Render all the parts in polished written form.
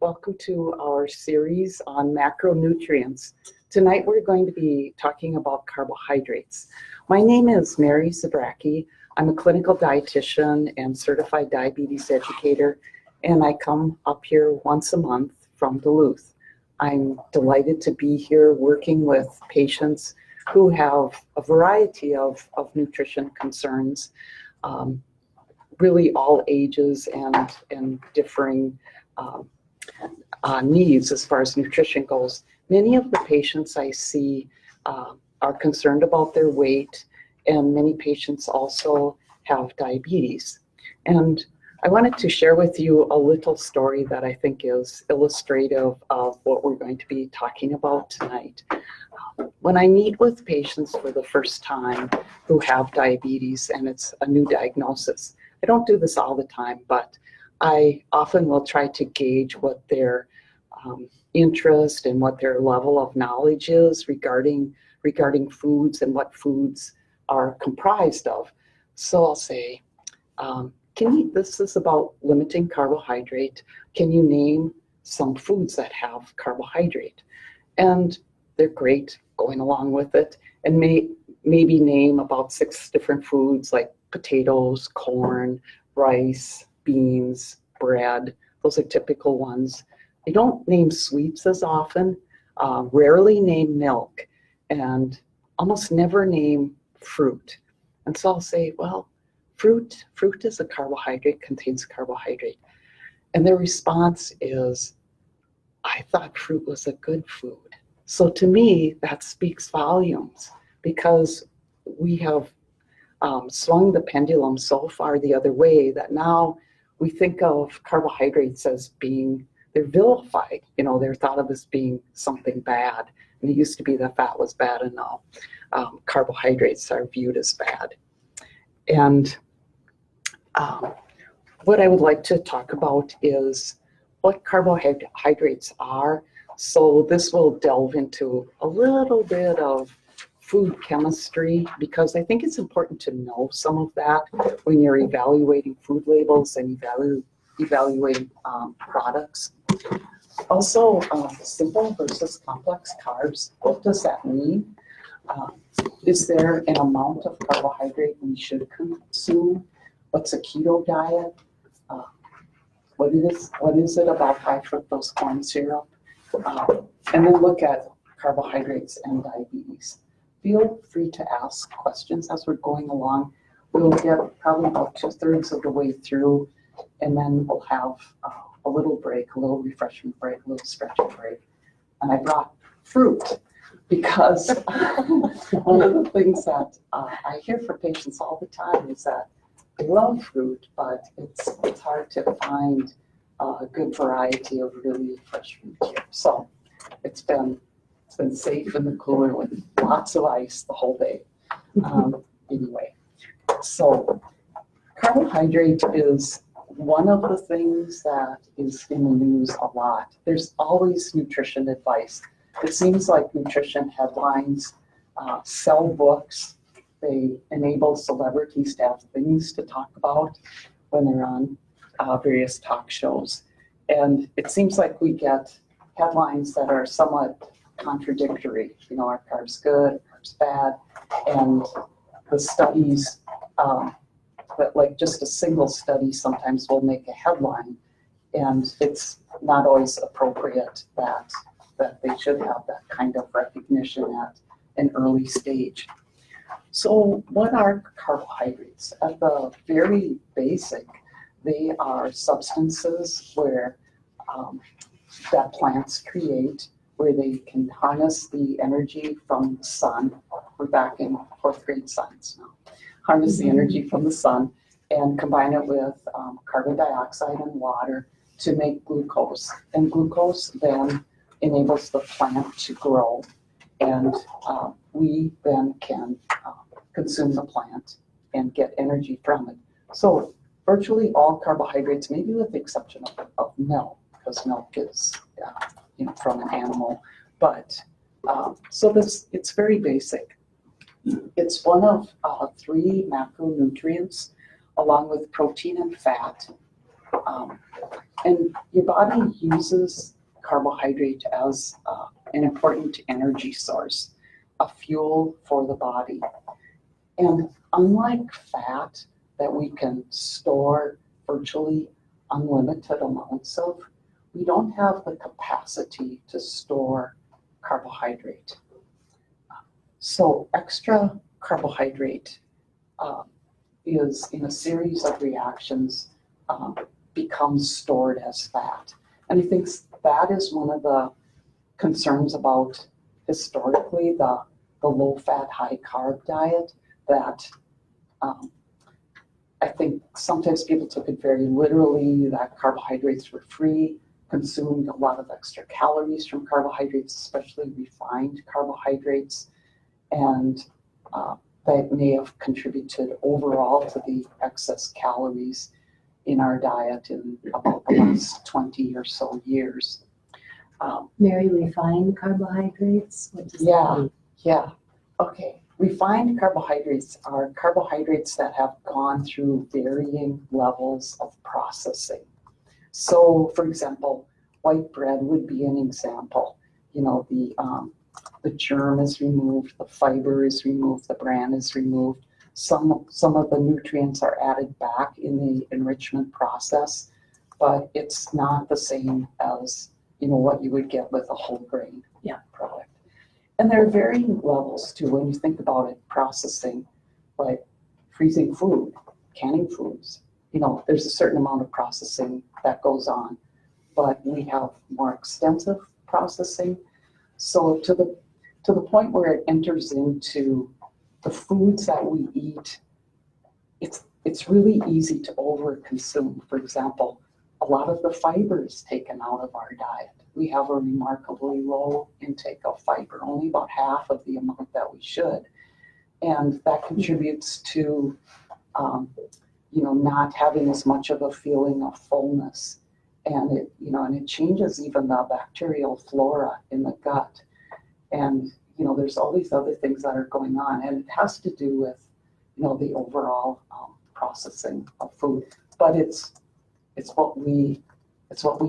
Welcome to our series on macronutrients. Tonight we're going to be talking about carbohydrates. My name is Mary Zbaracki. I'm a clinical dietitian and certified diabetes educator, and I come up here once a month from Duluth. I'm delighted to be here working with patients who have a variety of nutrition concerns, really all ages and differing needs as far as nutrition goes. Many of the patients I see are concerned about their weight, and many patients also have diabetes. And I wanted to share with you a little story that I think is illustrative of what we're going to be talking about tonight. When I meet with patients for the first time who have diabetes and it's a new diagnosis, I don't do this all the time, but I often will try to gauge what their interest and what their level of knowledge is regarding foods and what foods are comprised of. So I'll say, this is about limiting carbohydrate. Can you name some foods that have carbohydrate? And they're great going along with it, and maybe name about 6 different foods like potatoes, corn, rice, beans, bread. Those are typical ones. I don't name sweets as often, rarely name milk, and almost never name fruit. And so I'll say, well, fruit is a carbohydrate, contains carbohydrate. And their response is, I thought fruit was a good food. So to me, that speaks volumes, because we have swung the pendulum so far the other way that now we think of carbohydrates as being, they're vilified. They're thought of as being something bad. And it used to be that fat was bad, and now carbohydrates are viewed as bad. And what I would like to talk about is what carbohydrates are. So this will delve into a little bit of food chemistry, because I think it's important to know some of that when you're evaluating food labels and evaluating products. Also, simple versus complex carbs. What does that mean? Is there an amount of carbohydrate we should consume? What's a keto diet? What is it about high fructose corn syrup? And then look at carbohydrates and diabetes. Feel free to ask questions as we're going along. We'll get probably about 2/3 of the way through, and then we'll have a little break, a little refreshment break, a little stretching break. And I brought fruit because one of the things that I hear from patients all the time is that they love fruit, but it's hard to find a good variety of really fresh fruit here. So it's been safe in the cooler with lots of ice the whole day. Anyway, so carbohydrate is one of the things that is in the news a lot. There's always nutrition advice. It seems like nutrition headlines sell books. They enable celebrities to have things to talk about when they're on various talk shows. And it seems like we get headlines that are somewhat contradictory. Are carbs good, carbs bad? And the studies, like just a single study sometimes will make a headline, and it's not always appropriate that they should have that kind of recognition at an early stage. So what are carbohydrates? At the very basic, they are substances that plants create, where they can harness the energy from the sun. We're back in 4th grade science now. Harness the energy from the sun and combine it with carbon dioxide and water to make glucose. And glucose then enables the plant to grow, and we then can consume the plant and get energy from it. So virtually all carbohydrates, maybe with the exception of milk, because milk is from an animal, but so it's very basic. It's one of 3 macronutrients, along with protein and fat. And your body uses carbohydrate as an important energy source, a fuel for the body. And unlike fat that we can store virtually unlimited amounts of, we don't have the capacity to store carbohydrate. So extra carbohydrate is, in a series of reactions, becomes stored as fat. And I think that is one of the concerns about historically the low-fat, high-carb diet, that I think sometimes people took it very literally, that carbohydrates were free, consumed a lot of extra calories from carbohydrates, especially refined carbohydrates, and that may have contributed overall to the excess calories in our diet in about the last 20 or so years. Mary, refined carbohydrates? What does that mean? Yeah. Okay. Refined carbohydrates are carbohydrates that have gone through varying levels of processing. So, for example, white bread would be an example. You know, the germ is removed, the fiber is removed, the bran is removed. Some of the nutrients are added back in the enrichment process, but it's not the same as, you know, what you would get with a whole grain product. And there are varying levels too when you think about it, processing, like freezing food, canning foods. You know, there's a certain amount of processing that goes on, but we have more extensive processing. So to the point where it enters into the foods that we eat, it's really easy to overconsume. For example, a lot of the fiber is taken out of our diet. We have a remarkably low intake of fiber, only about half of the amount that we should. And that contributes to, you know, not having as much of a feeling of fullness. And it changes even the bacterial flora in the gut. And, you know, there's all these other things that are going on, and it has to do with, you know, the overall processing of food. But it's what we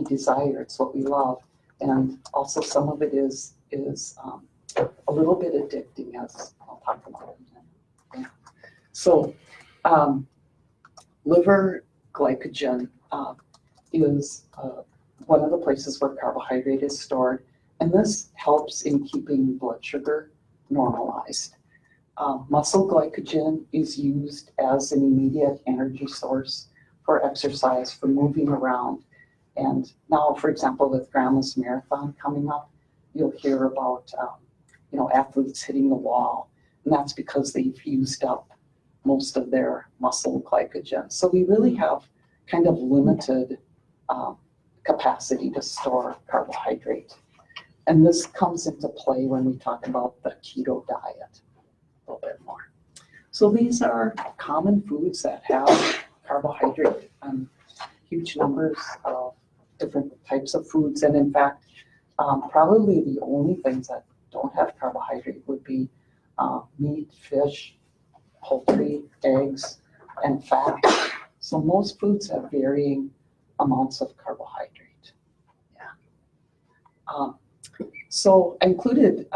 desire, it's what we love. And also some of it is a little bit addicting, as I'll talk about in a minute. So liver glycogen is one of the places where carbohydrate is stored, and this helps in keeping blood sugar normalized. Muscle glycogen is used as an immediate energy source for exercise, for moving around. And now, for example, with Grandma's Marathon coming up, you'll hear about you know, athletes hitting the wall, and that's because they've used up most of their muscle glycogen. So we really have kind of limited capacity to store carbohydrate. And this comes into play when we talk about the keto diet a little bit more. So these are common foods that have carbohydrate, huge numbers of different types of foods. And in fact, probably the only things that don't have carbohydrate would be meat, fish, poultry, eggs, and fat. So most foods have varying amounts of carbohydrate. Yeah. So I included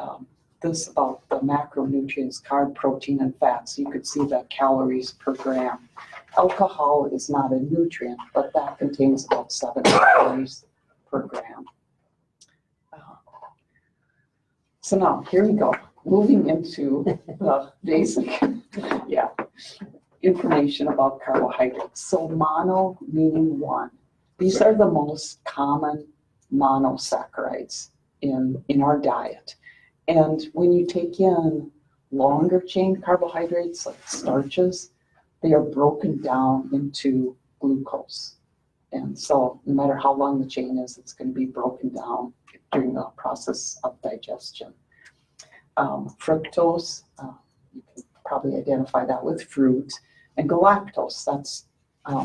this about the macronutrients, carb, protein, and fat, so you could see the calories per gram. Alcohol is not a nutrient, but that contains about 7 calories per gram. So now, here we go, moving into the basic information about carbohydrates. So mono meaning one. These are the most common monosaccharides in our diet. And when you take in longer chain carbohydrates like starches, they are broken down into glucose. And so no matter how long the chain is, it's going to be broken down during the process of digestion. Fructose, you can probably identify that with fruit. And galactose, that's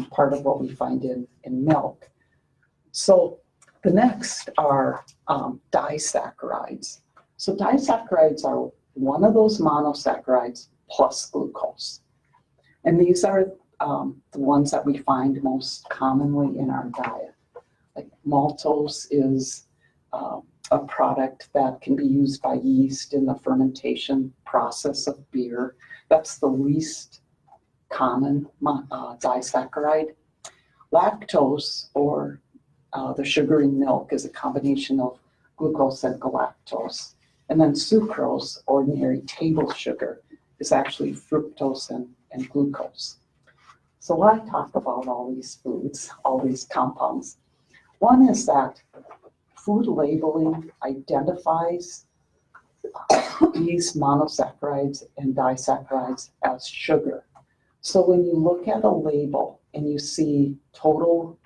part of what we find in milk. So the next are disaccharides. So disaccharides are one of those monosaccharides plus glucose. And these are the ones that we find most commonly in our diet. Like maltose is a product that can be used by yeast in the fermentation process of beer. That's the least common disaccharide. Lactose, or the sugar in milk, is a combination of glucose and galactose. And then sucrose, ordinary table sugar, is actually fructose and glucose. So why talk about all these foods, all these compounds? One is that food labeling identifies these monosaccharides and disaccharides as sugar. So when you look at a label and you see total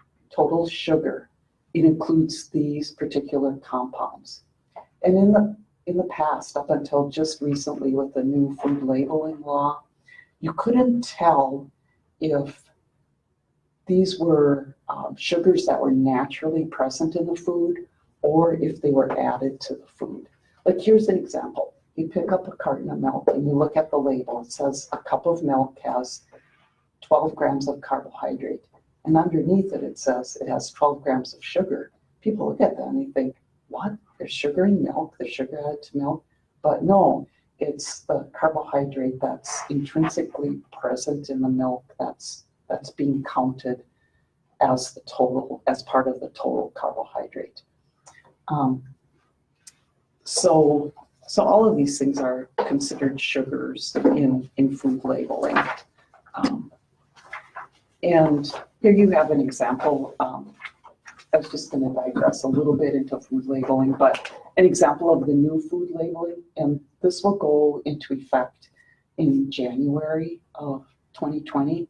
sugar, it includes these particular compounds. And in the past, up until just recently with the new food labeling law, you couldn't tell if these were sugars that were naturally present in the food or if they were added to the food. Like, here's an example. You pick up a carton of milk and you look at the label. It says a cup of milk has 12 grams of carbohydrate. And underneath it, it says it has 12 grams of sugar. People look at that and they think, what? There's sugar in milk, there's sugar added to milk. But no, it's the carbohydrate that's intrinsically present in the milk that's being counted as the total, as part of the total carbohydrate. So all of these things are considered sugars in food labeling. And here you have an example. I was just going to digress a little bit into food labeling, but an example of the new food labeling, and this will go into effect in January of 2020.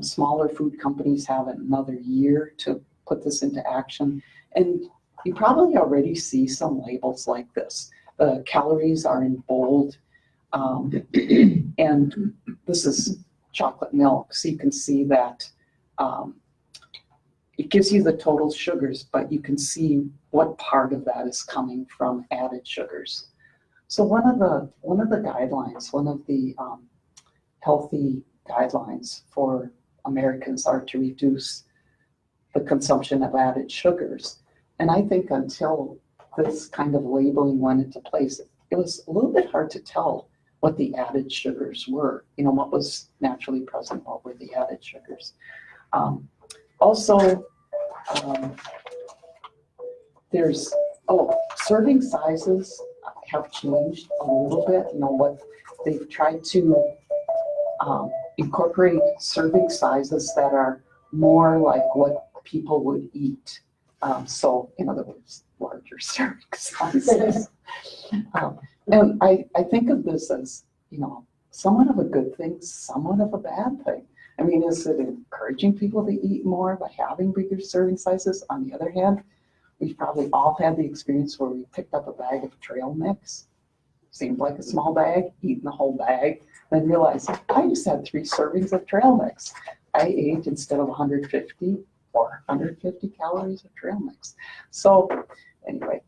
Smaller food companies have another year to put this into action, and you probably already see some labels like this. The calories are in bold, and this is chocolate milk, so you can see that it gives you the total sugars, but you can see what part of that is coming from added sugars. So one of the guidelines, one of the healthy guidelines for Americans are to reduce the consumption of added sugars. And I think until this kind of labeling went into place, it was a little bit hard to tell what the added sugars were. You know, what was naturally present, what were the added sugars. Also, there's, serving sizes have changed a little bit. You know, what they've tried to incorporate serving sizes that are more like what people would eat. So, in other words, larger serving sizes. And I think of this as, you know, somewhat of a good thing, somewhat of a bad thing. I mean, is it encouraging people to eat more by having bigger serving sizes? On the other hand, we've probably all had the experience where we picked up a bag of trail mix, seemed like a small bag, eating the whole bag, then realized I just had 3 servings of trail mix. I ate, instead of 150, 450 calories of trail mix. So anyway,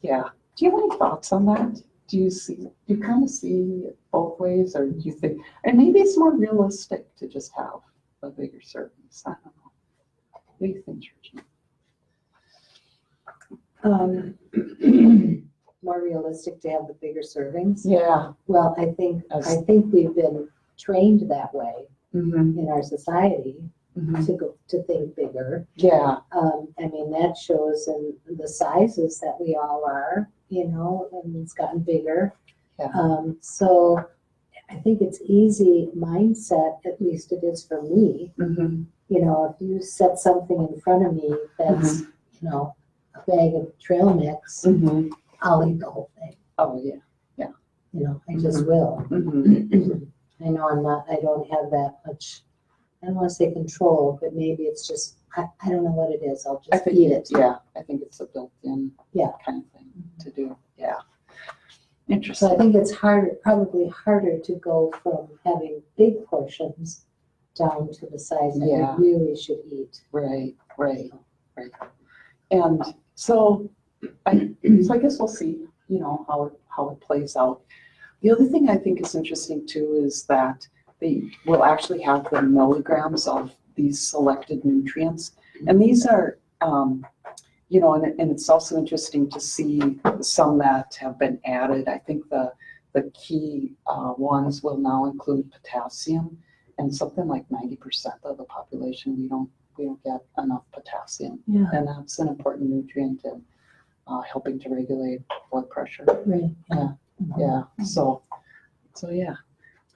yeah. Do you have any thoughts on that? Do you kind of see it both ways, or do you think, and maybe it's more realistic to just have a bigger servings? I don't know. What do you think, Georgina? More realistic to have the bigger servings? Yeah. Well, I think we've been trained that way Mm-hmm. in our society Mm-hmm. to think bigger. Yeah. I mean, that shows in the sizes that we all are, you know, and it's gotten bigger. Yeah. So I think it's easy mindset, at least it is for me. Mm-hmm. You know, if you set something in front of me that's, you know, a bag of trail mix, Mm-hmm. I'll eat the whole thing. Oh, yeah. Yeah. You know, I just will. Mm-hmm. I know I don't have that much, I don't want to say control, but maybe it's just, I don't know what it is. I'll just eat it. Yeah, I think it's a built-in kind of thing to do. Yeah. Interesting. So I think it's probably harder to go from having big portions down to the size that you really should eat. Right. And so I guess we'll see, you know, how it plays out. The other thing I think is interesting too is that they will actually have the milligrams of these selected nutrients. And these are, you know, and it's also interesting to see some that have been added. I think the key ones will now include potassium, and something like 90% of the population, we don't get enough potassium. Yeah. And that's an important nutrient in helping to regulate blood pressure. Right. Yeah, so yeah.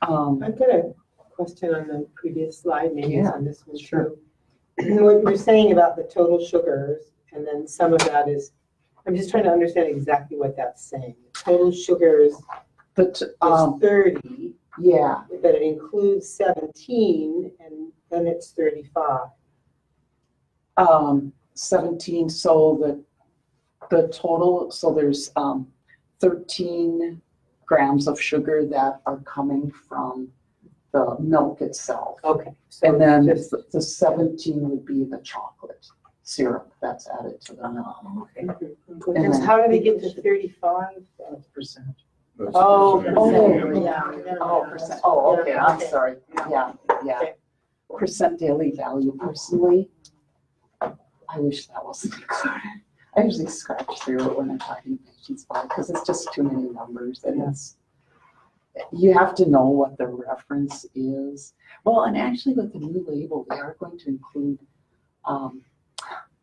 I've got a question on the previous slide, maybe it's Yeah, on this one sure. too. What you're saying about the total sugars, and then some of that is, I'm just trying to understand exactly what that's saying. Total sugars But, is 30, yeah, but it includes 17, and then it's 35. 17, so the total, so there's 13 grams of sugar that are coming from the milk itself. Okay. So And then just, the 17 would be the chocolate syrup that's added to the milk. okay. And And then- how do they get to 35? Percent. Oh, Oh, yeah. Oh, percent, oh, okay, I'm Okay. sorry, yeah. Okay. Percent daily value, personally, I wish that wasn't included. I usually scratch through it when I'm talking to patients about it, because it's just too many numbers, and you have to know what the reference is. Well, and actually with the new label, they are going to include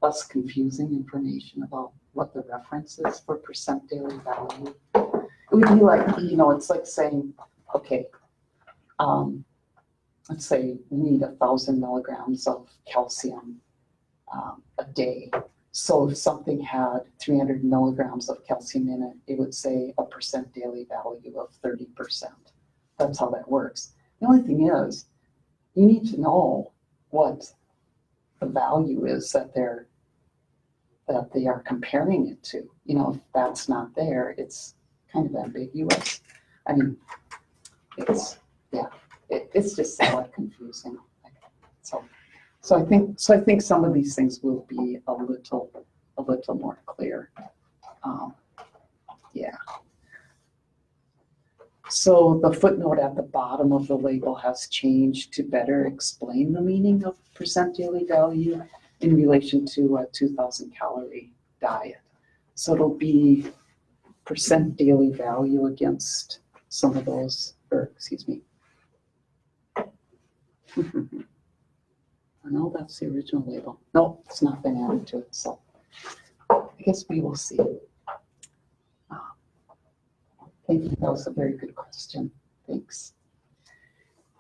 less confusing information about what the reference is for percent daily value. It would be like, you know, it's like saying, okay, let's say we need 1,000 milligrams of calcium a day. So if something had 300 milligrams of calcium in it, it would say a percent daily value of 30%. That's how that works. The only thing is, you need to know what the value is that they are comparing it to. You know, if that's not there, it's kind of ambiguous. I mean, it's just somewhat confusing. So I think some of these things will be a little more clear. Yeah. So the footnote at the bottom of the label has changed to better explain the meaning of percent daily value in relation to a 2,000 calorie diet. So it'll be percent daily value against some of those, or excuse me. No, that's the original label. No, it's not been added to it, so I guess we will see. Thank you, that was a very good question. Thanks.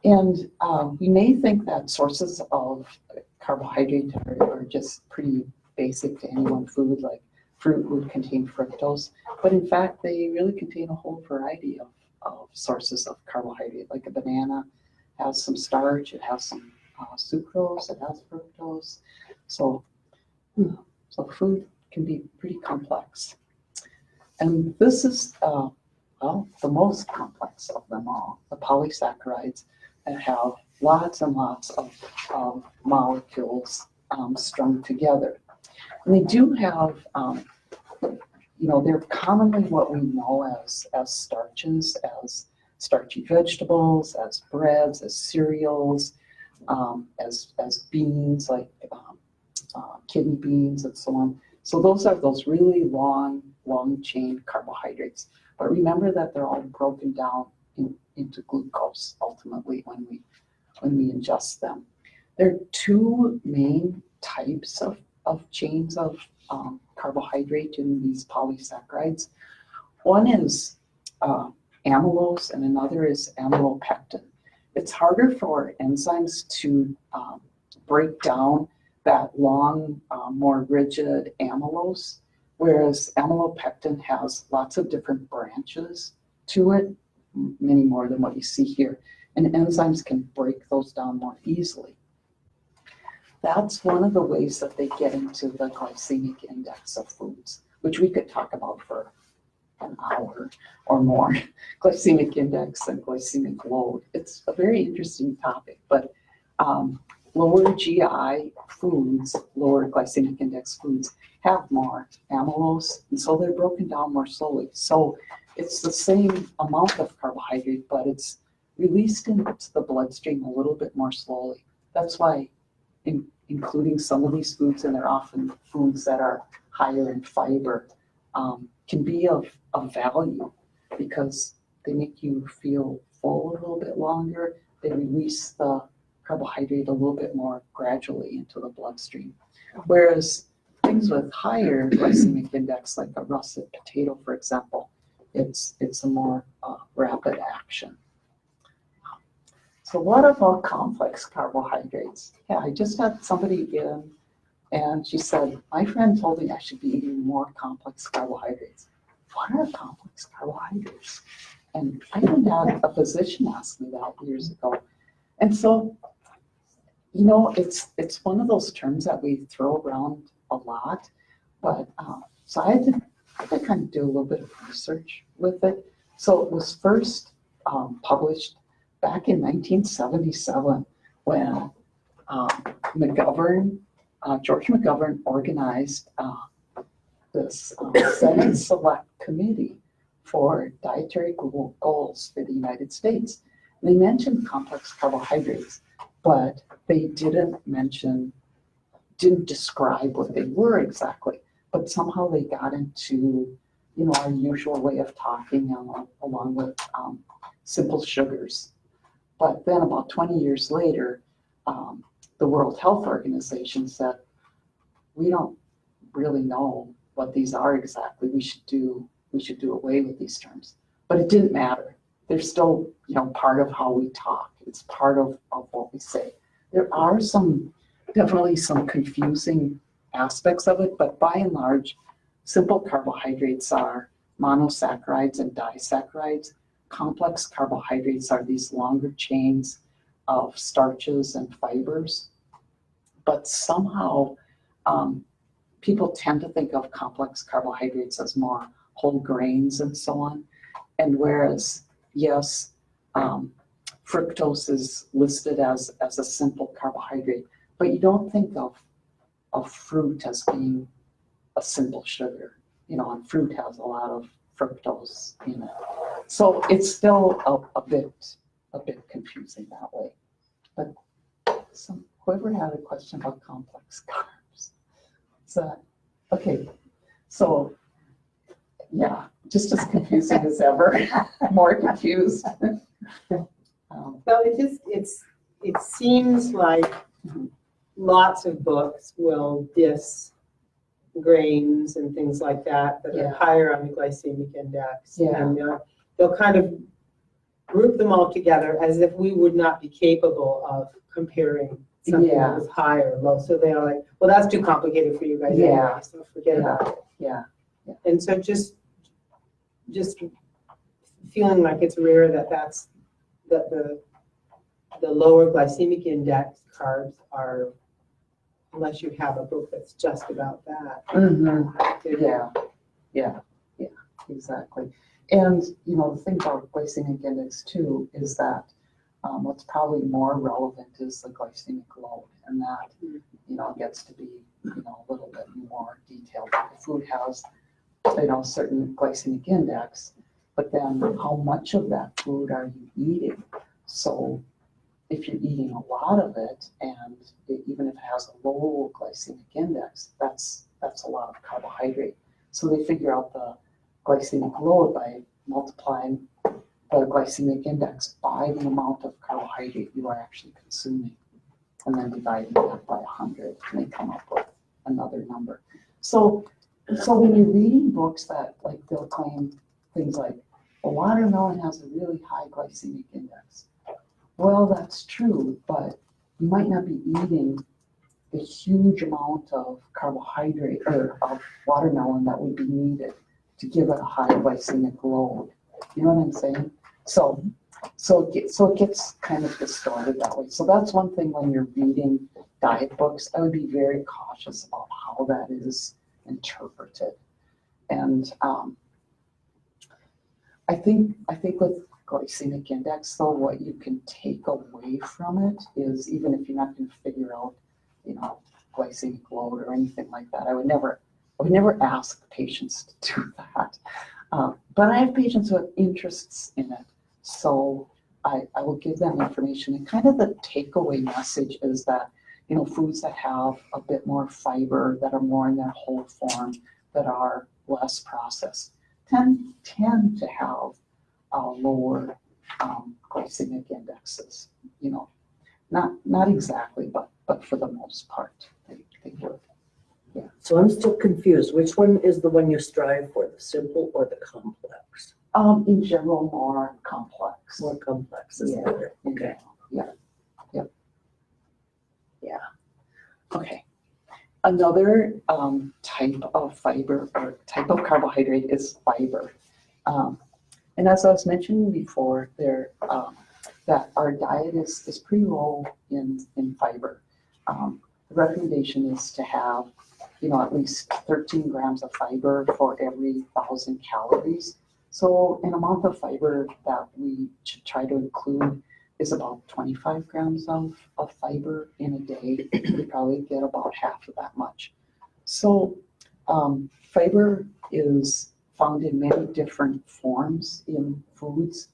And we may think that sources of carbohydrate are just pretty basic to any one food, like fruit would contain fructose, but in fact, they really contain a whole variety of sources of carbohydrate. Like a banana has some starch, it has some sucrose, it has fructose. So food can be pretty complex. And this is, well, the most complex of them all, the polysaccharides that have lots and lots of molecules strung together. And they do have, you know, they're commonly what we know as starches, as starchy vegetables, as breads, as cereals, as beans, like kidney beans and so on. So those are those really long chain carbohydrates. But remember that they're all broken down into glucose ultimately when we ingest them. There are two main types of chains of carbohydrate in these polysaccharides. One is amylose and another is amylopectin. It's harder for enzymes to break down that long, more rigid amylose, whereas amylopectin has lots of different branches to it, many more than what you see here, and enzymes can break those down more easily. That's one of the ways that they get into the glycemic index of foods, which we could talk about for an hour or more. Glycemic index and glycemic load. It's a very interesting topic, but lower GI foods, lower glycemic index foods, have more amylose, and so they're broken down more slowly. So it's the same amount of carbohydrate, but it's released into the bloodstream a little bit more slowly. That's why including some of these foods, and they're often foods that are higher in fiber, can be of value because they make you feel full a little bit longer. They release the carbohydrate a little bit more gradually into the bloodstream. Whereas things with higher glycemic index, like a russet potato, for example, it's a more rapid action. So what about complex carbohydrates? Yeah, I just had somebody in and she said, my friend told me I should be eating more complex carbohydrates. What are complex carbohydrates? And I even had a physician ask me that years ago. And so, you know, it's one of those terms that we throw around a lot, but so I had to kind of do a little bit of research with it. So it was first published back in 1977 when George McGovern organized this Senate Select Committee for Dietary Goals for the United States. They mentioned complex carbohydrates, but they didn't describe what they were exactly. But somehow they got into, you know, our usual way of talking along with simple sugars. But then about 20 years later, the World Health Organization said, we don't really know what these are exactly. We should do away with these terms. But it didn't matter. They're still, you know, part of how we talk. It's part of what we say. There are definitely some confusing aspects of it, but by and large, simple carbohydrates are monosaccharides and disaccharides. Complex carbohydrates are these longer chains of starches and fibers. But somehow, people tend to think of complex carbohydrates as more whole grains and so on. And whereas, yes, fructose is listed as a simple carbohydrate, but you don't think of fruit as being a simple sugar. You know, and fruit has a lot of fructose in it. So it's still a bit confusing that way. But whoever had a question about complex carbs. So, okay, so yeah, just as confusing as ever, more confused. Well, it seems like lots of books will diss grains and things like that are higher on the glycemic index. Yeah. And they'll kind of group them all together as if we would not be capable of comparing something that was high or low. So they are like, well, that's too complicated for you guys anyway, so forget about it. Yeah. And so just feeling like it's rare that the lower glycemic index carbs are, unless you have a book that's just about that. Mm-hmm. Yeah, exactly. And, you know, the thing about glycemic index too is that what's probably more relevant is the glycemic load, and that, you know, gets to be, you know, a little bit more detailed. The food has, you know, a certain glycemic index, but then how much of that food are you eating? So if you're eating a lot of it, and even if it has a low glycemic index, that's a lot of carbohydrate. So they figure out the glycemic load by multiplying the glycemic index by the amount of carbohydrate you are actually consuming, and then dividing that by 100, and they come up with another number. So when you're reading books that, like, they'll claim things like, well, watermelon has a really high glycemic index. Well, that's true, but you might not be eating the huge amount of carbohydrate or of watermelon that would be needed to give it a high glycemic load. You know what I'm saying? So it gets kind of distorted that way. So that's one thing when you're reading diet books, I would be very cautious about how that is interpreted. And I think with glycemic index, though, what you can take away from it is, even if you're not going to figure out, you know, glycemic load or anything like that, I would never ask patients to do that. But I have patients who have interests in it. So I will give them information. And kind of the takeaway message is that, foods that have a bit more fiber, that are more in their whole form, that are less processed, tend to have lower glycemic indexes. Not exactly, but for the most part, they would. So I'm still confused. Which one is the one you strive for, the simple or the complex? In general, more complex. More complex is Yeah. better. Okay. Okay. Another type of fiber or type of carbohydrate is fiber. And as I was mentioning before, that our diet is pretty low in fiber. The recommendation is to have, at least 13 grams of fiber for every 1,000 calories. So an amount of fiber that we should try to include is about 25 grams of fiber in a day. We probably get about half of that much. So fiber is found in many different forms in foods.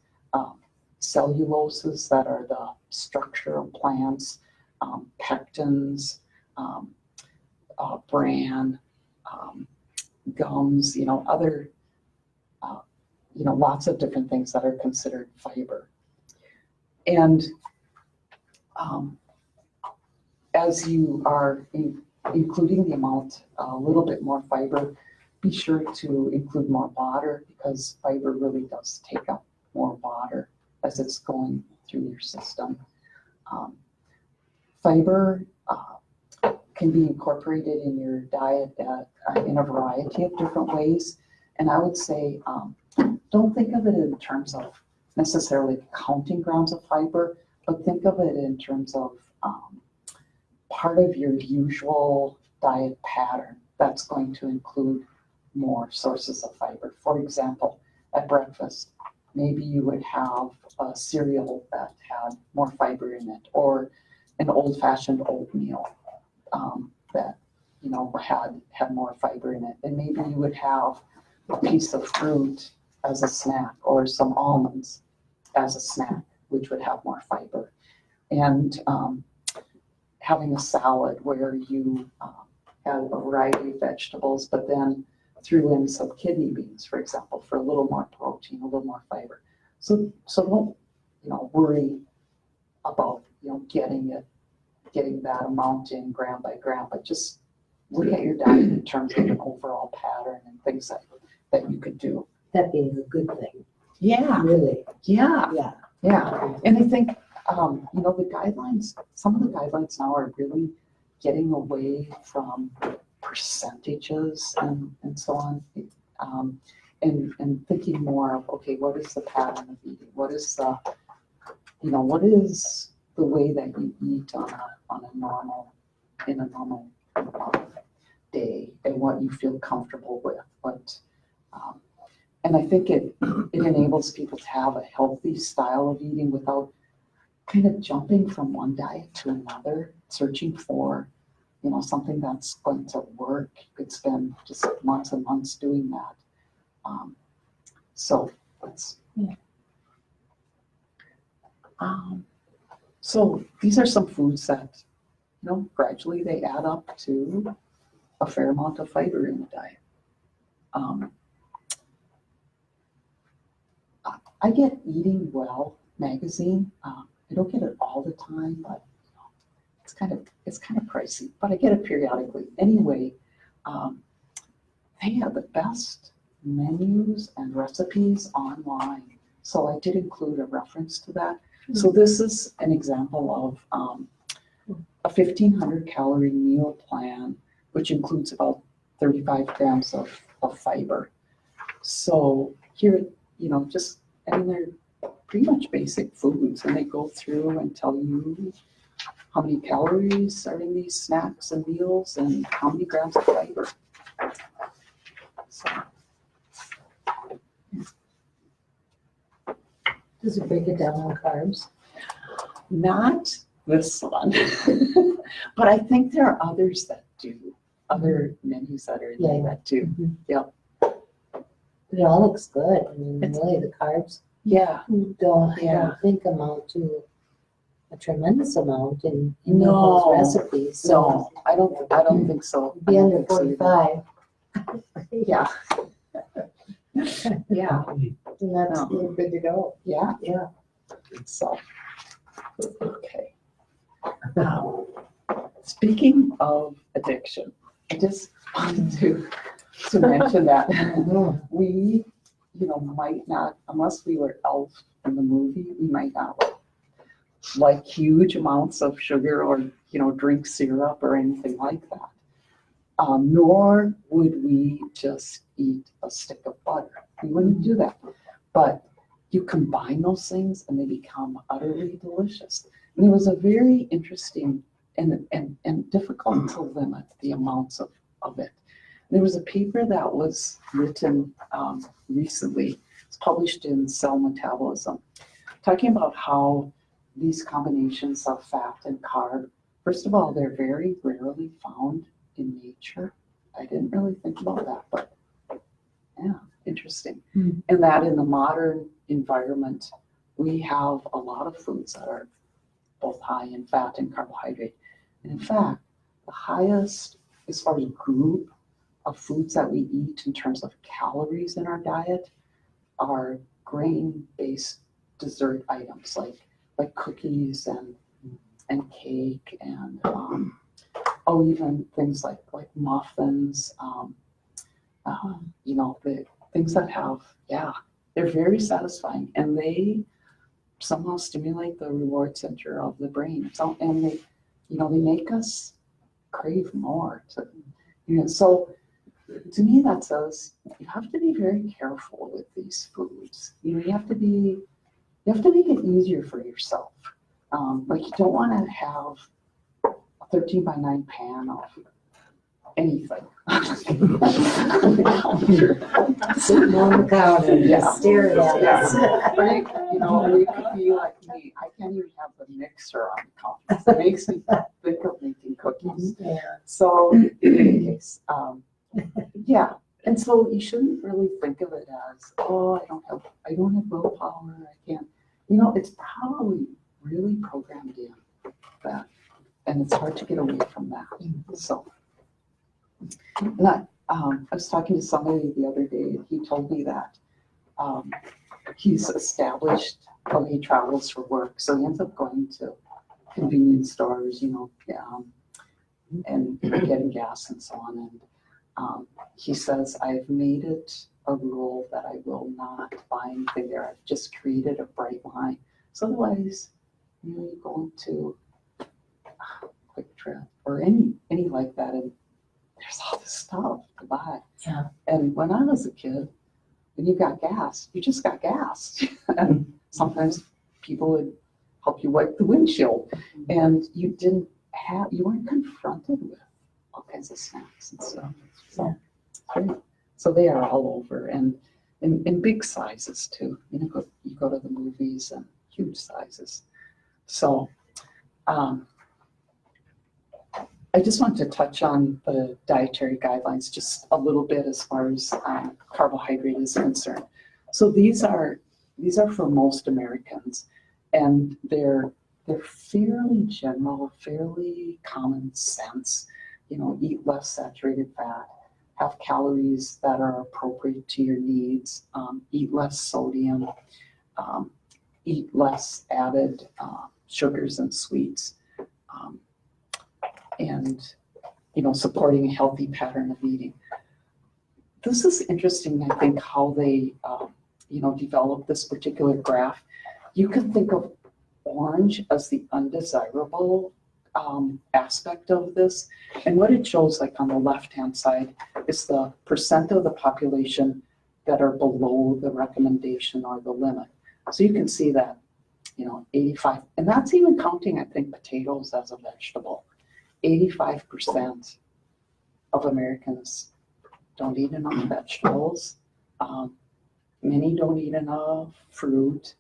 Celluloses that are the structure of plants, pectins, bran, gums, other, lots of different things that are considered fiber. And as you are including the amount, a little bit more fiber, be sure to include more water, because fiber really does take up more water as it's going through your system. Fiber can be incorporated in your diet in a variety of different ways. And I would say, don't think of it in terms of necessarily counting grams of fiber, but think of it in terms of part of your usual diet pattern that's going to include more sources of fiber. For example, at breakfast, maybe you would have a cereal that had more fiber in it, or an old-fashioned oatmeal that had more fiber in it. And maybe you would have a piece of fruit as a snack, or some almonds as a snack, which would have more fiber. And having a salad where you have a variety of vegetables, but then threw in some kidney beans, for example, for a little more protein, a little more fiber. So don't worry about getting that amount in gram by gram, but just look at your diet in terms of an overall pattern and things that you could do. That being a good thing, Yeah, really. yeah, Yeah. yeah. And I think the guidelines, some of the guidelines now are really getting away from percentages and so on, and thinking more of, okay, what is the pattern of eating? What is the way that you eat in a normal day, and what you feel comfortable with? And I think it enables people to have a healthy style of eating without kind of jumping from one diet to another, searching for something that's going to work. You could spend just months and months doing that. So these are some foods that, gradually they add up to a fair amount of fiber in the diet. I get Eating Well magazine. I don't get it all the time, but it's kind of pricey, but I get it periodically. Anyway, they have the best menus and recipes online. So I did include a reference to that. So this is an example of a 1,500 calorie meal plan, which includes about 35 grams of fiber. So here, they're pretty much basic foods, and they go through and tell you how many calories are in these snacks and meals and how many grams of fiber. So, Does it break it down on carbs? not this one, but I think there are others that do, other menus that are in there that do. Mhm. Yep. But it all looks good. I mean, It's- really, the carbs Yeah, don't, I Yeah. don't think amount to a tremendous amount in No. those recipes, so so I don't think so. I be don't under think so either. 45, Yeah. Yeah, and that's No. we're good to go. yeah, yeah. So, okay. Now, speaking of addiction, I just wanted to mention that we, might not, unless we were Elf in the movie, we might not like huge amounts of sugar or, drink syrup or anything like that. Nor would we just eat a stick of butter. We wouldn't do that. But you combine those things and they become utterly delicious. And it was a very interesting and difficult to limit the amounts of it. There was a paper that was written recently, it's published in Cell Metabolism, talking about how these combinations of fat and carb, first of all, they're very rarely found in nature. I didn't really think about that, but yeah, interesting. And that in the modern environment, we have a lot of foods that are both high in fat and carbohydrate. And in fact, the highest, as far as group of foods that we eat in terms of calories in our diet, are grain-based dessert items like cookies and cake and even things like muffins. The things that have, they're very satisfying and they somehow stimulate the reward center of the brain. So, and they make us crave more. So to me that says you have to be very careful with these foods. You have to make it easier for yourself. You don't want to have a 13 by 9 pan of anything. Sitting on the counter, Yeah. just staring at us. Or you could be like me. I can't even have the mixer on the counter. It makes me think of making cookies. Yeah. So in any case, and so you shouldn't really think of it as, I don't have willpower. I can't. It's probably really programmed in that, and it's hard to get away from that. So, and I was talking to somebody the other day, and he told me that he's established, he travels for work, so he ends up going to convenience stores, and getting gas and so on. And he says, I've made it a rule that I will not buy anything there. I've just created a bright line. So otherwise, you go into Quick Trip or any like that, and there's all this stuff to buy. Yeah. And when I was a kid, when you got gas, you just got gas. And sometimes people would help you wipe the windshield, and you weren't confronted with all kinds of snacks and stuff. So they are all over, and in big sizes too. You go to the movies and huge sizes. So I just want to touch on the dietary guidelines just a little bit as far as carbohydrate is concerned. So these are for most Americans, and they're fairly general, fairly common sense. Eat less saturated fat, have calories that are appropriate to your needs, eat less sodium, eat less added sugars and sweets, and supporting a healthy pattern of eating. This is interesting, I think, how they developed this particular graph. You can think of orange as the undesirable aspect of this, and what it shows, like on the left-hand side, is the percent of the population that are below the recommendation or the limit. So you can see that 85, and that's even counting, I think, potatoes as a vegetable. 85% of Americans don't eat enough vegetables. Many don't eat enough fruit.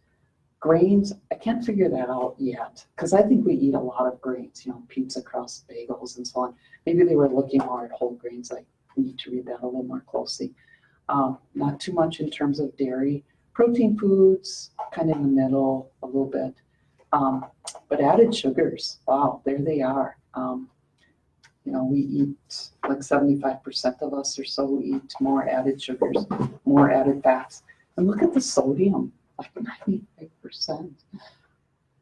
Grains, I can't figure that out yet, because I think we eat a lot of grains, pizza crust, bagels, and so on. Maybe they were looking more at whole grains. I need to read that a little more closely. Not too much in terms of dairy. Protein foods, kind of in the middle a little bit. But added sugars, wow, there they are. We eat like 75% of us or so eat more added sugars, more added fats. And look at the sodium, like 95%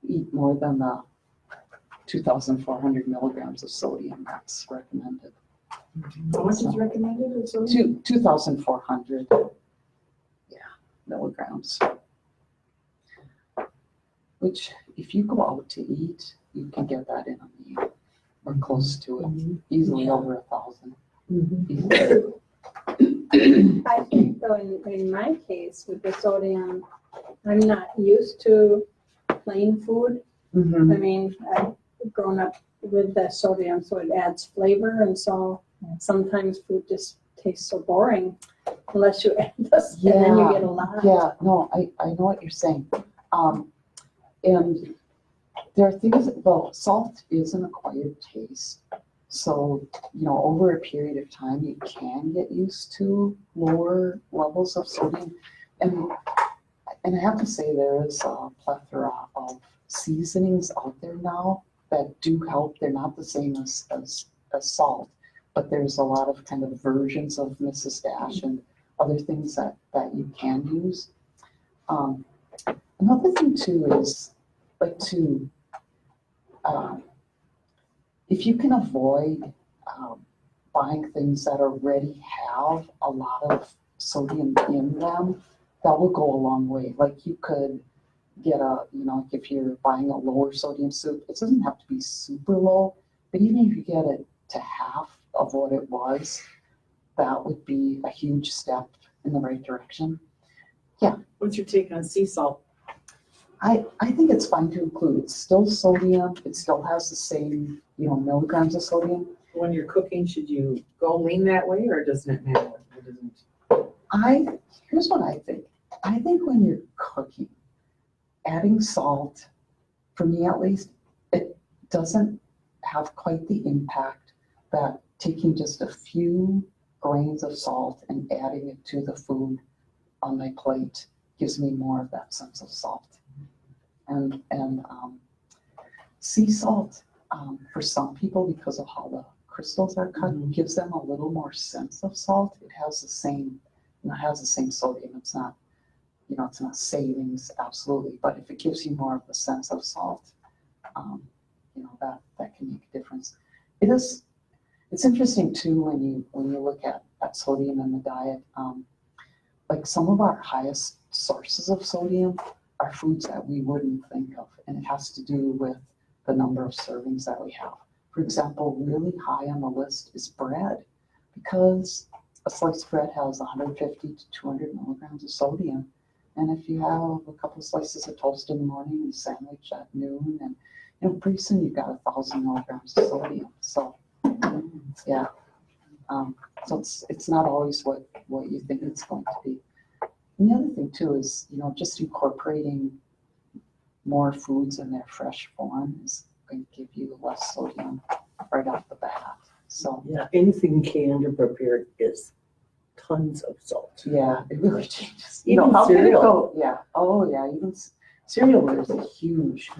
eat more than the 2,400 milligrams of sodium that's recommended. How much is recommended? Is it? 2,400 milligrams. Which, if you go out to eat, you can get that in a meal or close to it, easily over 1,000. Easily. I think though, in my case with the sodium, I'm not used to plain food. I mean, I've grown up with the sodium, so it adds flavor, and so sometimes food just tastes so boring unless you add this, and then you get a lot. Yeah, no, I know what you're saying. And there are things, well, salt is an acquired taste. So, over a period of time, you can get used to lower levels of sodium. And I have to say, there is a plethora of seasonings out there now that do help. They're not the same as salt, but there's a lot of kind of versions of Mrs. Dash and other things that you can use. Another thing too is if you can avoid buying things that already have a lot of sodium in them, that will go a long way. Like you could get if you're buying a lower sodium soup, it doesn't have to be super low, but even if you get it to half of what it was, that would be a huge step in the right direction. What's your take on sea salt? I think it's fine to include. It's still sodium. It still has the same, milligrams of sodium. When you're cooking, should you go lean that way, or doesn't it matter? It doesn't. Here's what I think. I think when you're cooking, adding salt, for me at least, it doesn't have quite the impact that taking just a few grains of salt and adding it to the food on my plate gives me more of that sense of salt. And sea salt, for some people, because of how the crystals are cut, gives them a little more sense of salt. It has the same, sodium. It's not, it's not savings, absolutely. But if it gives you more of the sense of salt, that can make a difference. It's interesting too when you look at sodium in the diet. Like some of our highest sources of sodium are foods that we wouldn't think of, and it has to do with the number of servings that we have. For example, really high on the list is bread, because a sliced bread has 150 to 200 milligrams of sodium. And if you have a couple of slices of toast in the morning and a sandwich at noon, and pretty soon you've got 1,000 milligrams of sodium. So, yeah. So it's not always what you think it's going to be. And the other thing too is, just incorporating more foods in their fresh form is going to give you less sodium right off the bat. So Yeah, anything canned or prepared is tons of salt. yeah, it really changes. Even how can it cereal. go? Yeah. Oh yeah, even cereal, there's a huge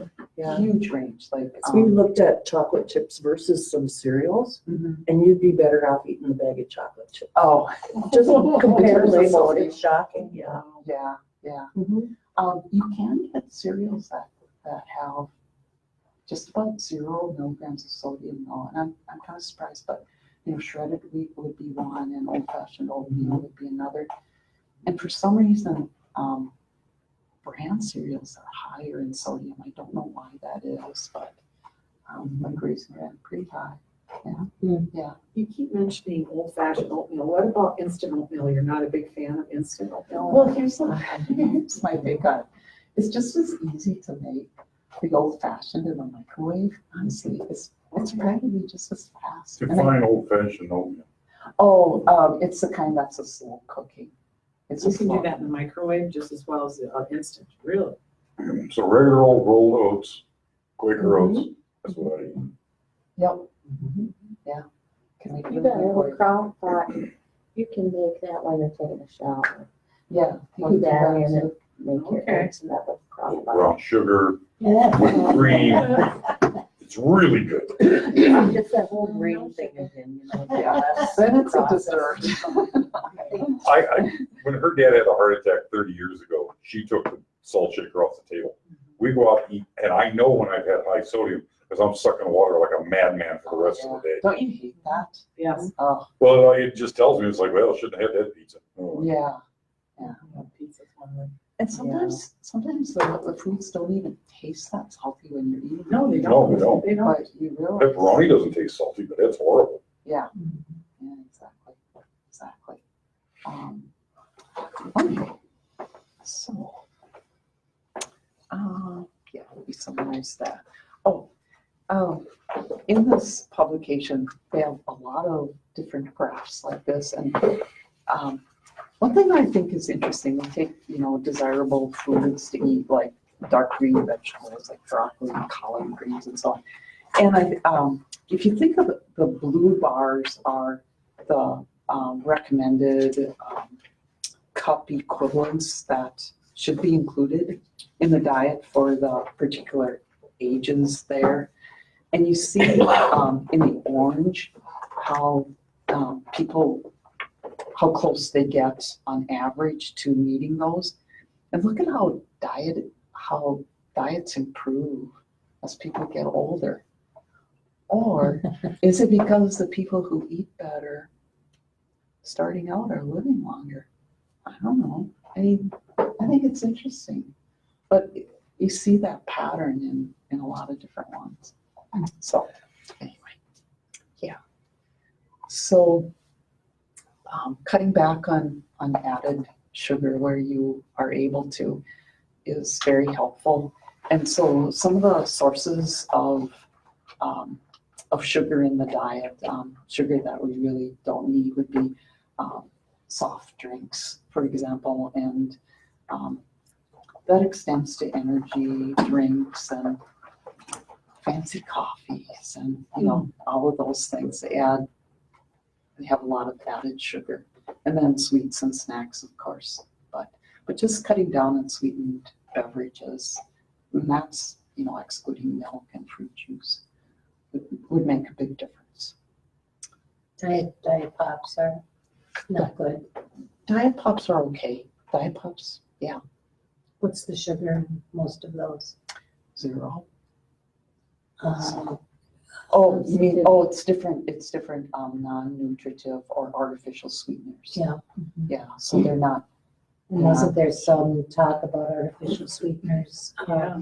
range. Like So we looked at chocolate chips versus some cereals, and you'd be better off eating a bag of chocolate chips. oh Just compare Because of labels, sodium. it's shocking, yeah. yeah. You can get cereals that have just about 0 milligrams of sodium though, and I'm kind of surprised, but shredded wheat would be one, and old-fashioned oatmeal would be another. And for some reason, bran cereals are higher in sodium. I don't know why that is, but like Raisin Bran, pretty high. Yeah. You keep mentioning old-fashioned oatmeal. What about instant oatmeal? You're not a big fan of instant oatmeal? Well, here's my take on it. It's just as easy to make the old-fashioned in the microwave. Honestly, it's practically just as fast. Define old-fashioned oatmeal. It's the kind that's a slow cooking. It's You a can slow. do that in the microwave just as well as the instant, really. So regular old rolled oats, Quaker oats, that's what I eat. Yep. Yeah. Can make it You in the got a little microwave. crock pot, you can make that while you're taking a shower. Yeah. Put that in and make your Okay. eggs never crumble. Brown sugar, Yeah. whipped cream. It's really good. It's that whole grain thing again, you know. Yeah, less then it's a processed. dessert. When her dad had a heart attack 30 years ago, she took the salt shaker off the table. We go out and eat, and I know when I've had high sodium, because I'm sucking water like a madman for the rest of the day. Don't you hate that? Yes. Oh, Well, it just tells me, it's like, well, I shouldn't have had that pizza. Oh. yeah. Pizza's one way. And sometimes the foods don't even taste that salty when you're eating. No, they No, don't. they don't. They don't. But you realize. Pepperoni doesn't taste salty, but that's horrible. Yeah, exactly, exactly. Okay, so, yeah, we summarize that. In this publication, they have a lot of different graphs like this, and one thing I think is interesting, they take, desirable foods to eat, like dark green vegetables, like broccoli, collard greens, and so on. And if you think of the blue bars are the recommended cup equivalents that should be included in the diet for the particular ages there. And you see in the orange how how close they get on average to meeting those. And look at how diets improve as people get older. Or is it because the people who eat better starting out are living longer? I don't know. I mean, I think it's interesting. But you see that pattern in a lot of different ones. So anyway, yeah. So cutting back on added sugar where you are able to is very helpful. And so some of the sources of sugar in the diet, sugar that we really don't need would be soft drinks, for example, and that extends to energy drinks and fancy coffees and all of those things. They have a lot of added sugar, and then sweets and snacks, of course. But just cutting down on sweetened beverages, and that's excluding milk and fruit juice, would make a big difference. Diet pops are not good. Diet pops are okay. Diet pops, yeah, What's the sugar in most of those? 0. Um, You mean, it's different, non-nutritive or artificial sweeteners. Yeah. Yeah, so they're not, And wasn't there some talk about artificial sweeteners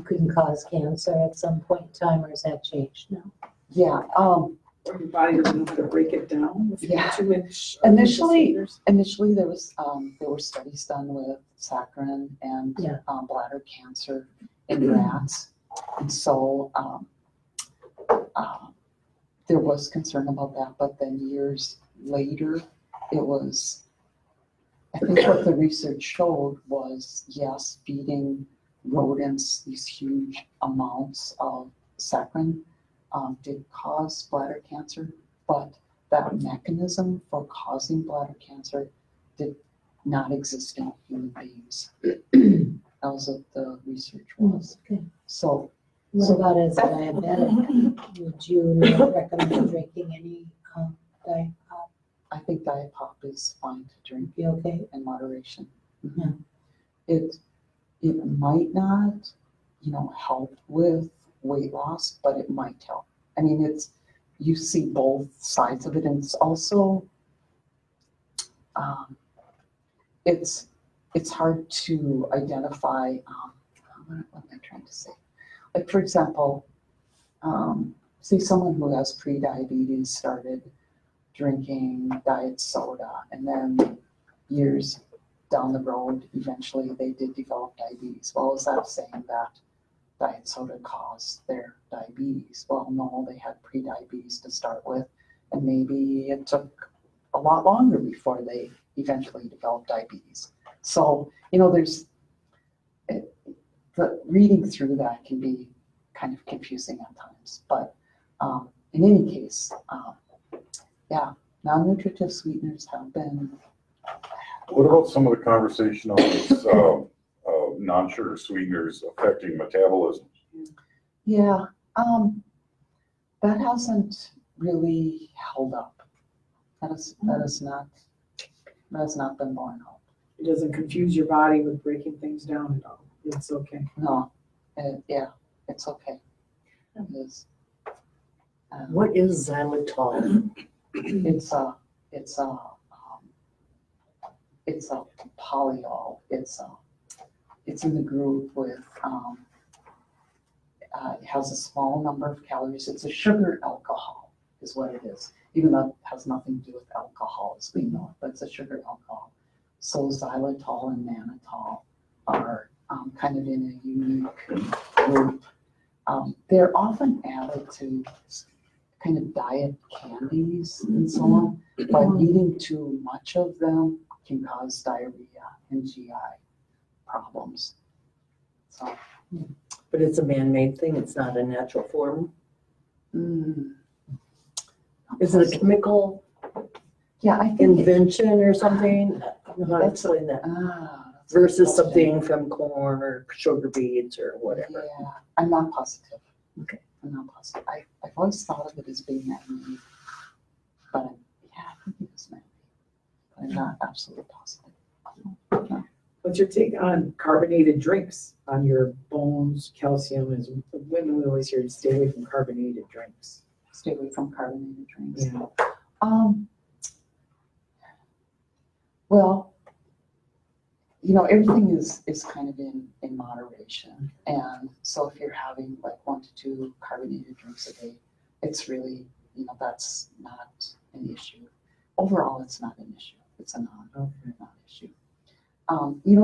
couldn't cause cancer at some point in time, or has that changed now? yeah, Or your body doesn't know how to break it down. If you Yeah. have too much. Initially- sweeteners. initially there were studies done with saccharin and Yeah. bladder cancer in rats. And so there was concern about that, but then years later, I think what the research showed was, yes, feeding rodents these huge amounts of saccharin did cause bladder cancer, but that mechanism for causing bladder cancer did not exist in human beings. That was what the research was. Okay. So, What about as a diabetic? Would you not recommend drinking any diet pop? I think diet pop is fine to drink Be okay? in moderation. Yeah. It might not, help with weight loss, but it might help. I mean, you see both sides of it, and it's also, it's hard to identify, what am I trying to say? Like, for example, say someone who has pre-diabetes started drinking diet soda, and then years down the road, eventually they did develop diabetes. Well, is that saying that diet soda caused their diabetes? Well, no, they had pre-diabetes to start with, and maybe it took a lot longer before they eventually developed diabetes. So, the reading through that can be kind of confusing at times, but in any case, non-nutritive sweeteners have been. What about some of the conversation on this about non-sugar sweeteners affecting metabolism? Yeah, that hasn't really held up. That has not been borne out. It doesn't confuse your body with breaking things down at all. It's okay. No, yeah, it's okay. It is. What is xylitol? It's a polyol. It's in the group with, it has a small number of calories. It's a sugar alcohol is what it is. Even though it has nothing to do with alcohol as we know it, but it's a sugar alcohol. So xylitol and mannitol are kind of in a unique group. They're often added to kind of diet candies and so on, but eating too much of them can cause diarrhea and GI problems. So, But it's a man-made thing, it's not a natural form. Is it a chemical yeah, I think invention or something? I don't know how to explain that. that's a Versus question. something from corn or sugar beets or whatever. Yeah, I'm not positive. Okay. I'm not positive. I've always thought of it as being man-made, but I think it is man-made. But I'm not absolutely positive. What's your take on carbonated drinks on your bones, calcium? As women, we always hear to stay away from carbonated drinks. Stay away from carbonated drinks. Yeah. Well, everything is kind of in moderation. And so if you're having like 1 to 2 carbonated drinks a day, it's really, that's not an issue. Overall, it's not an issue. It's a non-issue.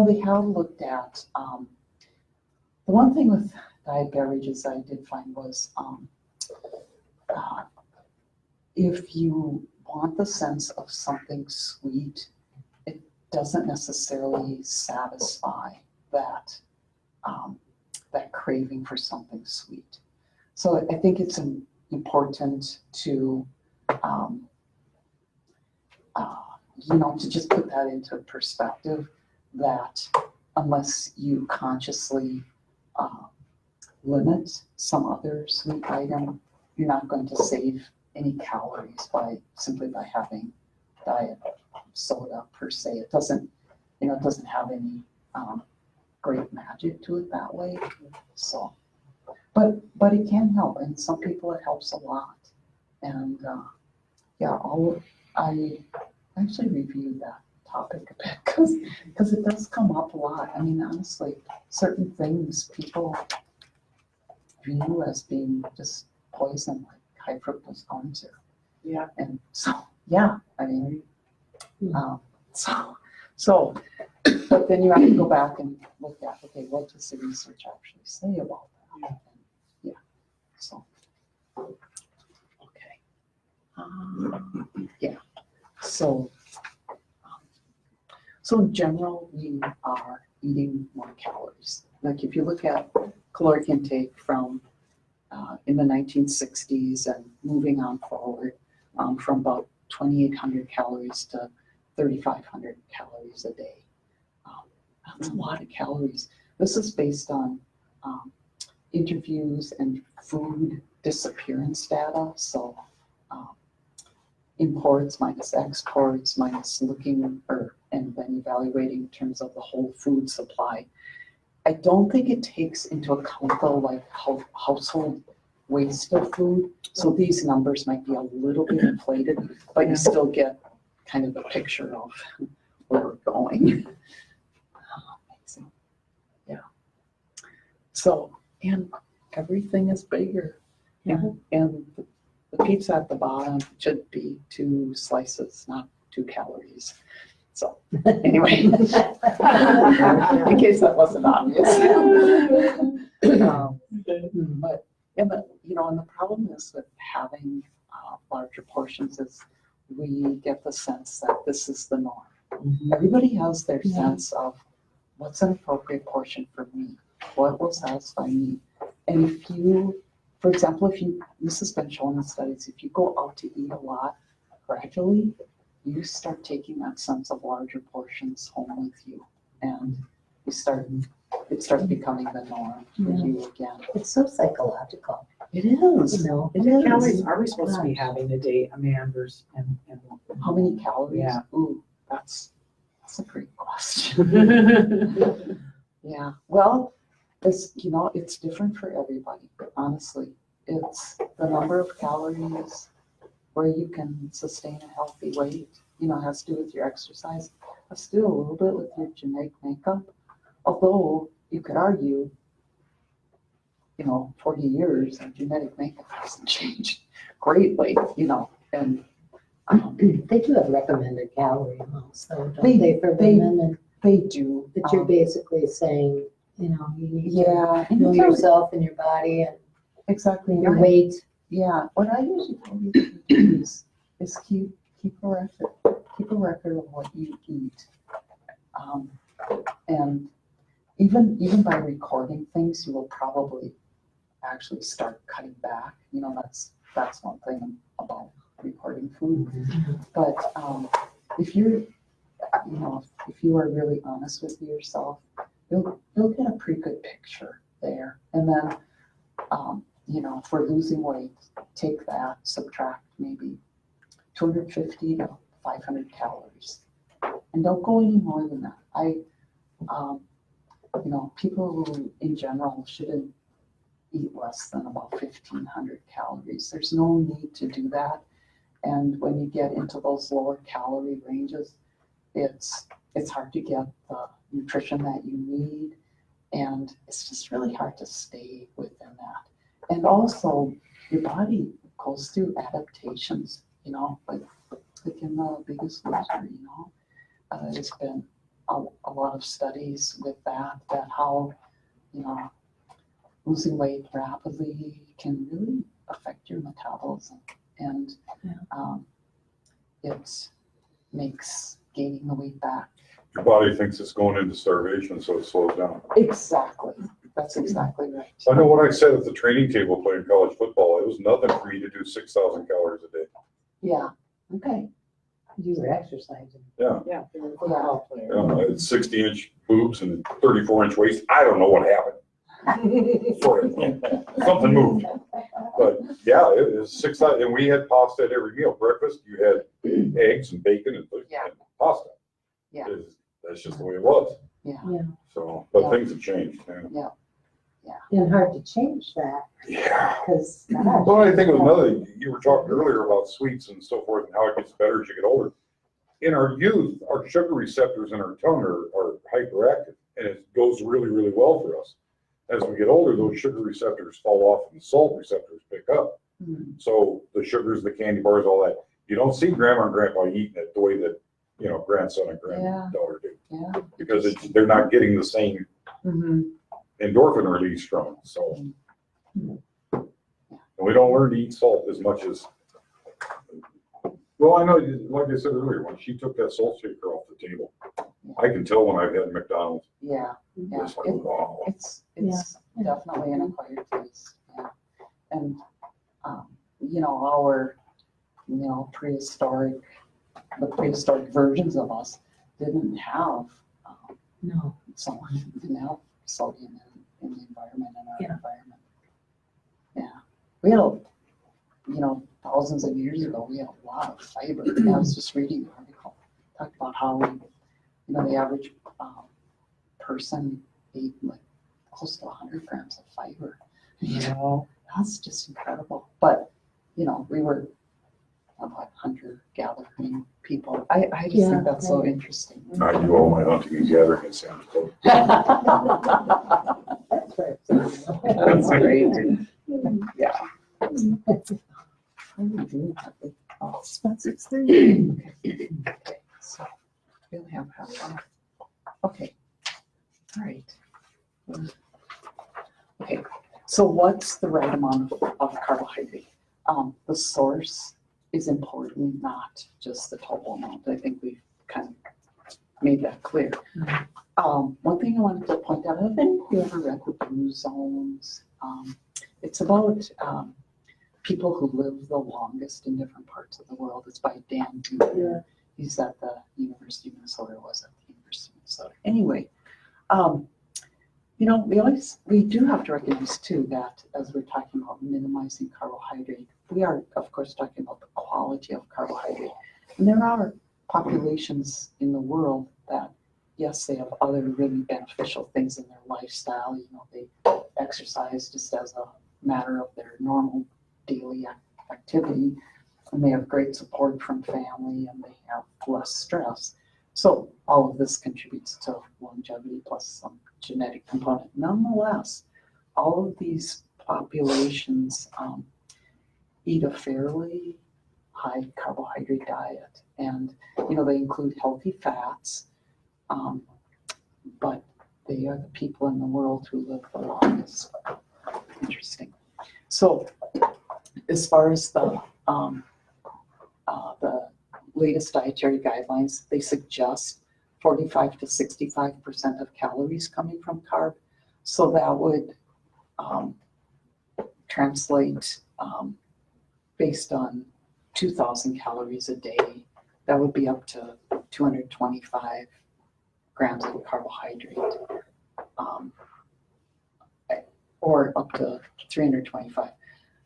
They have looked at, the one thing with diet beverages I did find was if you want the sense of something sweet, it doesn't necessarily satisfy that that craving for something sweet. So I think it's important to to just put that into perspective, that unless you consciously limit some other sweet item, you're not going to save any calories simply by having diet soda per se. It doesn't have any great magic to it that way. So, but it can help, and some people it helps a lot. And I actually reviewed that topic a bit because it does come up a lot. I mean, honestly, certain things people view as being just poison, like high fructose corn syrup. Yeah. And so, yeah, I mean, so, but then you have to go back and look at, okay, what does the research actually say about that? And, yeah, so, okay. Yeah, so in general, we are eating more calories. Like if you look at caloric intake from in the 1960s and moving on forward, from about 2,800 calories to 3,500 calories a day. That's a lot of calories. This is based on interviews and food disappearance data. So imports minus exports minus looking and then evaluating in terms of the whole food supply. I don't think it takes into account though, like household waste of food. So these numbers might be a little bit inflated, but you still get kind of a picture of where we're going. Amazing. Yeah. So, and everything is bigger. And the pizza at the bottom should be 2 slices, not 2 calories. So anyway, in case that wasn't obvious. But and the problem is with having larger portions is we get the sense that this is the norm. Everybody has their sense of what's an appropriate portion for me, what will satisfy me. And if you, for example, this has been shown in studies, if you go out to eat a lot gradually, you start taking that sense of larger portions home with you. And it starts becoming the norm for you again. It's so psychological, It is. you know. It How many is. calories are we supposed to be having a day, a man versus, and How many calories? Yeah. Ooh, that's a great question. Yeah, well, it's different for everybody, honestly. It's the number of calories where you can sustain a healthy weight, has to do with your exercise, has to do a little bit with your genetic makeup. Although you could argue, 40 years of genetic makeup hasn't changed greatly, and They do have recommended calorie amounts, though, don't They- they, for they- women? And they do. that you're basically saying, you need to Yeah, and know it's really- yourself and your body and exactly your right. weight. Yeah, what I usually tell you to do is keep a record. Keep a record of what you eat. And even by recording things, you will probably actually start cutting back. That's one thing about recording food. But if you are really honest with yourself, you'll get a pretty good picture there. And then for losing weight, take that, subtract maybe 250 to 500 calories. And don't go any more than that. People who in general shouldn't eat less than about 1,500 calories. There's no need to do that. And when you get into those lower calorie ranges, it's hard to get the nutrition that you need. And it's just really hard to stay within that. And also, your body goes through adaptations, like in the Biggest Loser, there's been a lot of studies with that how, losing weight rapidly can really affect your metabolism. And it makes gaining the weight back. Your body thinks it's going into starvation, so it slows down. Exactly. That's exactly right. I know what I said at the training table playing college football, it was nothing for me to do 6,000 calories a day. Yeah. Okay. You were exercising. yeah, they're a football player. I had 60-inch boobs and 34-inch waist. I don't know what happened. Something moved. But yeah, it was 6,000, and we had pasta at every meal. Breakfast, you had eggs and bacon and Yeah. pasta. Yeah. That's just the way it was. Yeah. So, but Yeah. things have changed. Yeah. And hard to change that, Yeah. because. Well, I think it was another, you were talking earlier about sweets and so forth and how it gets better as you get older. In our youth, our sugar receptors in our tongue are hyperactive, and it goes really, really well for us. As we get older, those sugar receptors fall off and the salt receptors pick up. Mhm. So the sugars, the candy bars, all that, you don't see grandma and grandpa eating it the way that, grandson and granddaughter do. Yeah. Because they're not getting the same Mhm. endorphin release from it, so. Mhm. And we don't learn to eat salt as much as, well, I know, like I said earlier, when she took that salt shaker off the table, I can tell when I've had McDonald's. Yeah. Yeah. It's like, wow. It's definitely an acquired taste. Yeah. And, our, the prehistoric versions of us didn't have, No. didn't have sodium in the environment, in our Yeah. environment. Yeah. We had, thousands of years ago, we had a lot of fiber. I was just reading an article, talked about how, the average person ate like close to 100 grams of fiber. That's just incredible. But, we were about hunter-gathering people. I just Yeah, think that's so right. interesting. I do all my hunting and gathering at Sam's Club. That's right. That's great. Yeah. Oh, Spencer's there. Okay, so we'll have half hour. Okay, all right. Okay, so what's the right amount of carbohydrate? The source is important, not just the total amount. I think we've kind of made that clear. One thing I wanted to point out, I don't think you ever read the Blue Zones. It's about people who live the longest in different parts of the world. It's by Dan Buettner. He's at the University of Minnesota, was at the University of Minnesota. Anyway, You know, we do have to recognize too that as we're talking about minimizing carbohydrate, we are of course talking about the quality of carbohydrate. And there are populations in the world that, yes, they have other really beneficial things in their lifestyle. You know, they exercise just as a matter of their normal daily activity, and they have great support from family, and they have less stress. So all of this contributes to longevity plus some genetic component. Nonetheless, all of these populations eat a fairly high carbohydrate diet, and you know, they include healthy fats, but they are the people in the world who live the longest. Interesting. So as far as the latest dietary guidelines, they suggest 45 to 65% of calories coming from carb. So that would translate based on 2,000 calories a day. That would be up to 225 grams of carbohydrate, or up to 325.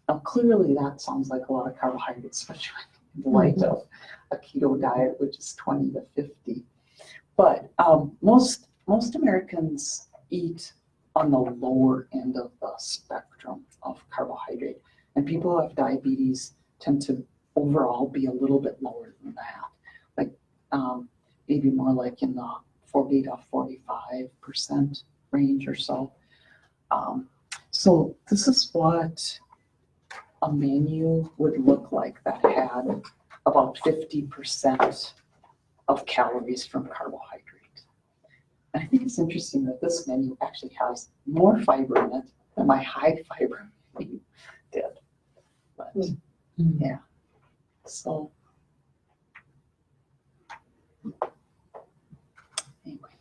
Now, clearly that sounds like a lot of carbohydrates, especially in light of a keto diet, which is 20 to 50. But most Americans eat on the lower end of the spectrum of carbohydrate, and people who have diabetes tend to overall be a little bit lower than that, like maybe more like in the 40 to 45% range or so. So this is what a menu would look like that had about 50% of calories from carbohydrate. And I think it's interesting that this menu actually has more fiber in it than my high fiber menu did. But yeah, so anyway.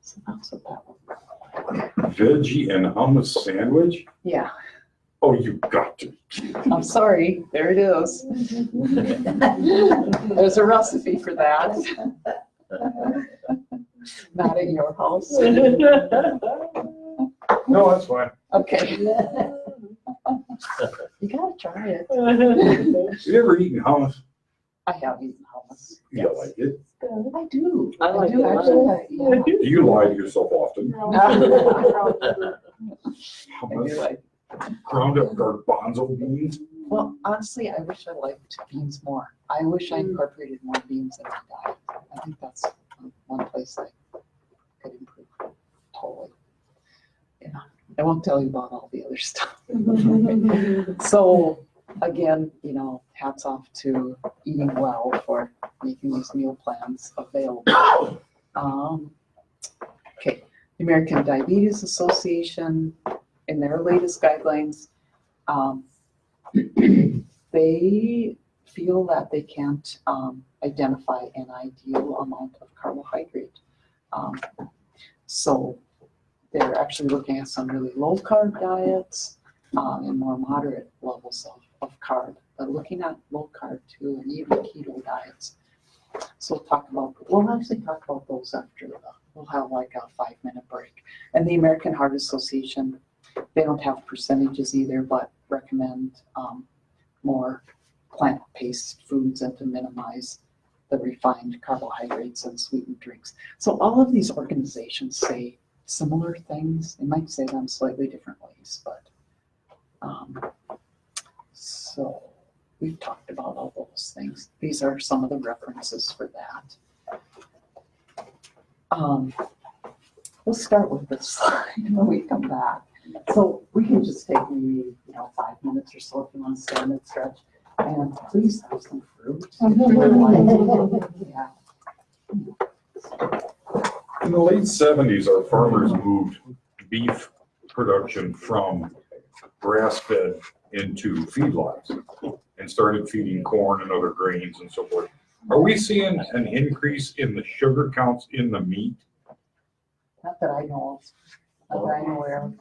So that's what that would look like. Veggie and hummus sandwich? Yeah, Oh, you got to. I'm sorry, there it is. There's a recipe for that. Not at your house. No, that's fine. Okay. You gotta try it. You ever eaten hummus? I have eaten hummus. You like it? I do. I like do it. actually. Yeah. Do you lie to yourself often? I Hummus, do. ground up garbanzo beans? Well, honestly, I wish I liked beans more. I wish I incorporated more beans in my diet. I think that's one place I could improve. Totally. Yeah. I won't tell you about all the other stuff. So again, you know, hats off to Eating Well for making these meal plans available. Okay, the American Diabetes Association, in their latest guidelines, they feel that they can't identify an ideal amount of carbohydrate. So they're actually looking at some really low carb diets and more moderate levels of carb, but looking at low carb too, and even keto diets. So we'll actually talk about those after we'll have like a 5-minute break. And the American Heart Association, they don't have percentages either, but recommend more plant-based foods and to minimize the refined carbohydrates and sweetened drinks. So all of these organizations say similar things. They might say them slightly different ways, but so we've talked about all those things. These are some of the references for that. We'll start with this slide when we come back. So we can just take maybe 5 minutes or so if you want to stand and stretch. And please have some fruit. Yeah. In the late 70s, our farmers moved beef production from grass-fed into feedlots and started feeding corn and other grains and so forth. Are we seeing an increase in the sugar counts in the meat? Not that I know of. Not that I'm aware of.